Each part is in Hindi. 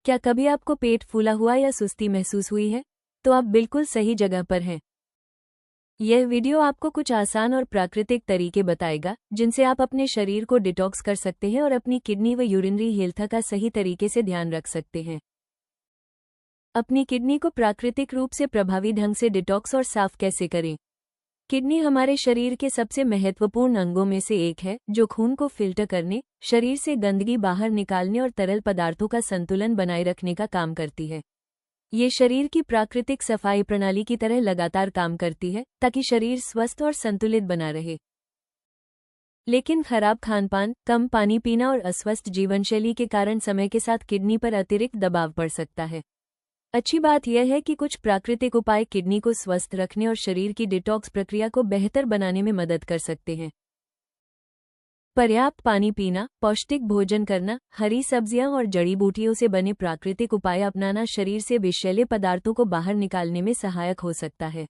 क्या कभी आपको पेट फूला हुआ या सुस्ती महसूस हुई है? तो आप बिल्कुल सही जगह पर हैं। यह वीडियो आपको कुछ आसान और प्राकृतिक तरीके बताएगा जिनसे आप अपने शरीर को डिटॉक्स कर सकते हैं और अपनी किडनी व यूरिनरी हेल्थ का सही तरीके से ध्यान रख सकते हैं। अपनी किडनी को प्राकृतिक रूप से प्रभावी ढंग से डिटॉक्स और साफ कैसे करें? किडनी हमारे शरीर के सबसे महत्वपूर्ण अंगों में से एक है, जो खून को फिल्टर करने, शरीर से गंदगी बाहर निकालने और तरल पदार्थों का संतुलन बनाए रखने का काम करती है। ये शरीर की प्राकृतिक सफाई प्रणाली की तरह लगातार काम करती है ताकि शरीर स्वस्थ और संतुलित बना रहे। लेकिन खराब खानपान, कम पानी पीना और अस्वस्थ जीवनशैली के कारण समय के साथ किडनी पर अतिरिक्त दबाव पड़ सकता है। अच्छी बात यह है कि कुछ प्राकृतिक उपाय किडनी को स्वस्थ रखने और शरीर की डिटॉक्स प्रक्रिया को बेहतर बनाने में मदद कर सकते हैं। पर्याप्त पानी पीना, पौष्टिक भोजन करना, हरी सब्जियां और जड़ी बूटियों से बने प्राकृतिक उपाय अपनाना शरीर से विषैले पदार्थों को बाहर निकालने में सहायक हो सकता है।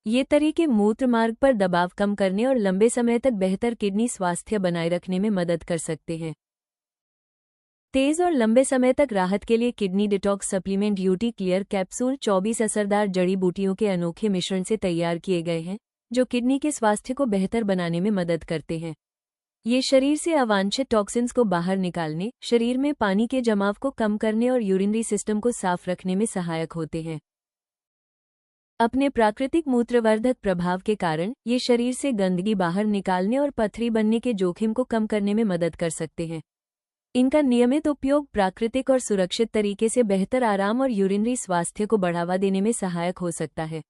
ये तरीके मूत्र मार्ग पर दबाव कम करने और लंबे समय तक बेहतर किडनी स्वास्थ्य बनाए रखने में मदद कर सकते हैं। तेज और लंबे समय तक राहत के लिए kidney detox supplement UT clear capsule 24 असरदार जड़ी बूटियों के अनोखे मिश्रण से तैयार किए गए हैं, जो किडनी के स्वास्थ्य को बेहतर बनाने में मदद करते हैं। ये शरीर से अवांछित टॉक्सिन्स को बाहर निकालने, शरीर में पानी के जमाव को कम करने और यूरिनरी सिस्टम को साफ रखने में सहायक होते हैं। अपने प्राकृतिक मूत्रवर्धक प्रभाव के कारण ये शरीर से गंदगी बाहर निकालने और पथरी बनने के जोखिम को कम करने में मदद कर सकते हैं। इनका नियमित उपयोग प्राकृतिक और सुरक्षित तरीके से बेहतर आराम और यूरिनरी स्वास्थ्य को बढ़ावा देने में सहायक हो सकता है।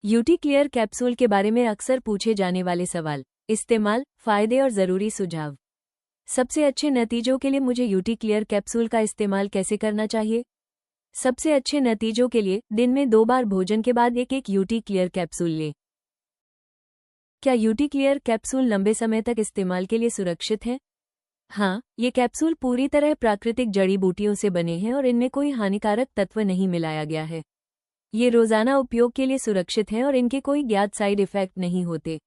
यूटी क्लियर कैप्सूल के बारे में अक्सर पूछे जाने वाले सवाल, इस्तेमाल, फायदे और जरूरी सुझाव। सबसे अच्छे नतीजों के लिए मुझे यूटी क्लियर कैप्सूल का इस्तेमाल कैसे करना चाहिए? सबसे अच्छे नतीजों के लिए दिन में 2 बार भोजन के बाद एक यूटी क्लियर कैप्सूल लें। क्या यूटी क्लियर कैप्सूल लंबे समय तक इस्तेमाल के लिए सुरक्षित है? हाँ, ये कैप्सूल पूरी तरह प्राकृतिक जड़ी बूटियों से बने हैं और इनमें कोई हानिकारक तत्व नहीं मिलाया गया है। ये रोजाना उपयोग के लिए सुरक्षित हैं और इनके कोई ज्ञात साइड इफेक्ट नहीं होते।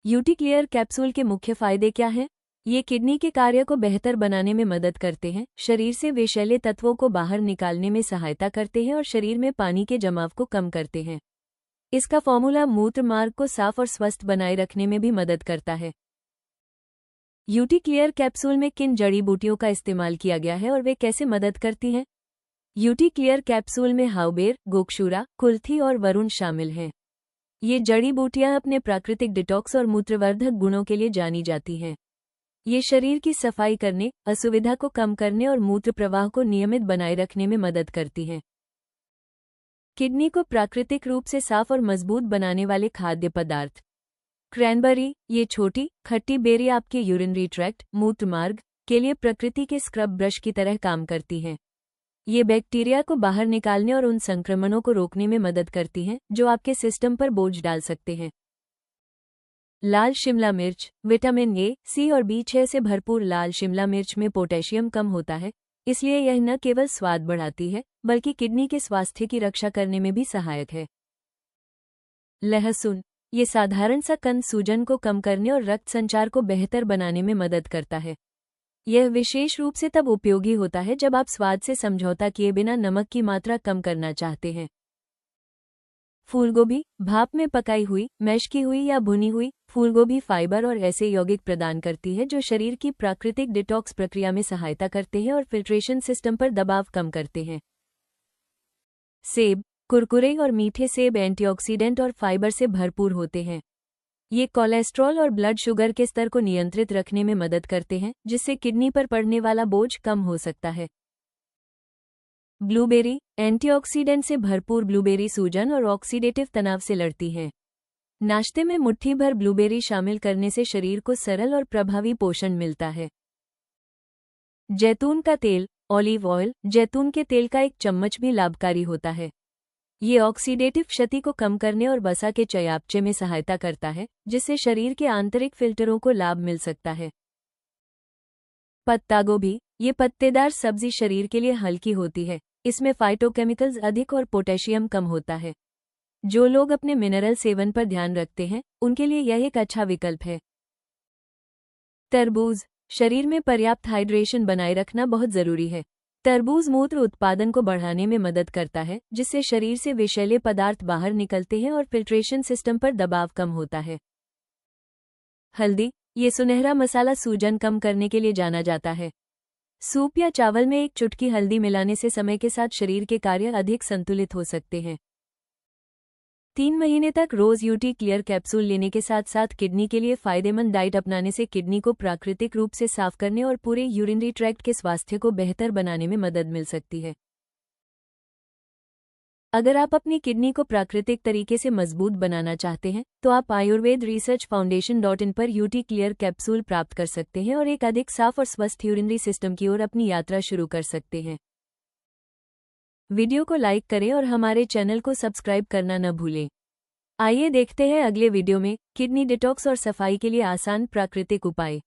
यूटी क्लियर कैप्सूल के मुख्य फायदे क्या हैं? ये किडनी के कार्य को बेहतर बनाने में मदद करते हैं, शरीर से विषैले तत्वों को बाहर निकालने में सहायता करते हैं और शरीर में पानी के जमाव को कम करते हैं। इसका फॉर्मूला मूत्र मार्ग को साफ और स्वस्थ बनाए रखने में भी मदद करता है। यूटी क्लियर कैप्सूल में किन जड़ी बूटियों का इस्तेमाल किया गया है और वे कैसे मदद करती हैं? यूटी क्लियर कैप्सूल में हाउबेर, गोक्षूरा, कुल्थी और वरुण शामिल हैं। ये जड़ी बूटियां अपने प्राकृतिक डिटॉक्स और मूत्रवर्धक गुणों के लिए जानी जाती हैं। ये शरीर की सफाई करने, असुविधा को कम करने और मूत्र प्रवाह को नियमित बनाए रखने में मदद करती हैं। किडनी को प्राकृतिक रूप से साफ और मजबूत बनाने वाले खाद्य पदार्थ। क्रैनबेरी, ये छोटी, खट्टी बेरी आपके यूरिनरी ट्रैक्ट, मूत्र मार्ग के लिए प्रकृति के स्क्रब ब्रश की तरह काम करती हैं। ये बैक्टीरिया को बाहर निकालने और उन संक्रमणों को रोकने में मदद करती हैं जो आपके सिस्टम पर बोझ डाल सकते हैं। लाल शिमला मिर्च, विटामिन ए, सी और B6 से भरपूर लाल शिमला मिर्च में पोटेशियम कम होता है, इसलिए यह न केवल स्वाद बढ़ाती है बल्कि किडनी के स्वास्थ्य की रक्षा करने में भी सहायक है। लहसुन, ये साधारण सा कंद सूजन को कम करने और रक्त संचार को बेहतर बनाने में मदद करता है। यह विशेष रूप से तब उपयोगी होता है जब आप स्वाद से समझौता किए बिना नमक की मात्रा कम करना चाहते हैं। फूलगोभी, भाप में पकाई हुई, मैश की हुई या भुनी हुई फूलगोभी फाइबर और ऐसे यौगिक प्रदान करती है जो शरीर की प्राकृतिक डिटॉक्स प्रक्रिया में सहायता करते हैं और फिल्ट्रेशन सिस्टम पर दबाव कम करते हैं। सेब, कुरकुरे और मीठे सेब एंटीऑक्सीडेंट और फाइबर से भरपूर होते हैं। ये कोलेस्ट्रॉल और ब्लड शुगर के स्तर को नियंत्रित रखने में मदद करते हैं, जिससे किडनी पर पड़ने वाला बोझ कम हो सकता है। ब्लूबेरी, एंटीऑक्सीडेंट से भरपूर ब्लूबेरी सूजन और ऑक्सीडेटिव तनाव से लड़ती है। नाश्ते में मुट्ठी भर ब्लूबेरी शामिल करने से शरीर को सरल और प्रभावी पोषण मिलता है। जैतून का तेल, ऑलिव ऑयल, जैतून के तेल का 1 चम्मच भी लाभकारी होता है। ये ऑक्सीडेटिव क्षति को कम करने और वसा के चयापचय में सहायता करता है, जिससे शरीर के आंतरिक फिल्टरों को लाभ मिल सकता है। पत्ता गोभी, ये पत्तेदार सब्जी शरीर के लिए हल्की होती है, इसमें फाइटोकेमिकल्स अधिक और पोटेशियम कम होता है। जो लोग अपने मिनरल सेवन पर ध्यान रखते हैं, उनके लिए यह एक अच्छा विकल्प है। तरबूज, शरीर में पर्याप्त हाइड्रेशन बनाए रखना बहुत जरूरी है। तरबूज मूत्र उत्पादन को बढ़ाने में मदद करता है, जिससे शरीर से विषैले पदार्थ बाहर निकलते हैं और फिल्ट्रेशन सिस्टम पर दबाव कम होता है। हल्दी, ये सुनहरा मसाला सूजन कम करने के लिए जाना जाता है। सूप या चावल में एक चुटकी हल्दी मिलाने से समय के साथ शरीर के कार्य अधिक संतुलित हो सकते हैं। 3 महीने तक रोज यूटी क्लियर कैप्सूल लेने के साथ साथ किडनी के लिए फायदेमंद डाइट अपनाने से किडनी को प्राकृतिक रूप से साफ करने और पूरे यूरिनरी ट्रैक्ट के स्वास्थ्य को बेहतर बनाने में मदद मिल सकती है। अगर आप अपनी किडनी को प्राकृतिक तरीके से मजबूत बनाना चाहते हैं, तो आप आयुर्वेद रिसर्च फाउंडेशन.in पर यूटी क्लियर कैप्सूल प्राप्त कर सकते हैं और एक अधिक साफ और स्वस्थ यूरिनरी सिस्टम की ओर अपनी यात्रा शुरू कर सकते हैं। वीडियो को लाइक करें और हमारे चैनल को सब्सक्राइब करना न भूलें। आइए देखते हैं अगले वीडियो में किडनी डिटॉक्स और सफाई के लिए आसान प्राकृतिक उपाय।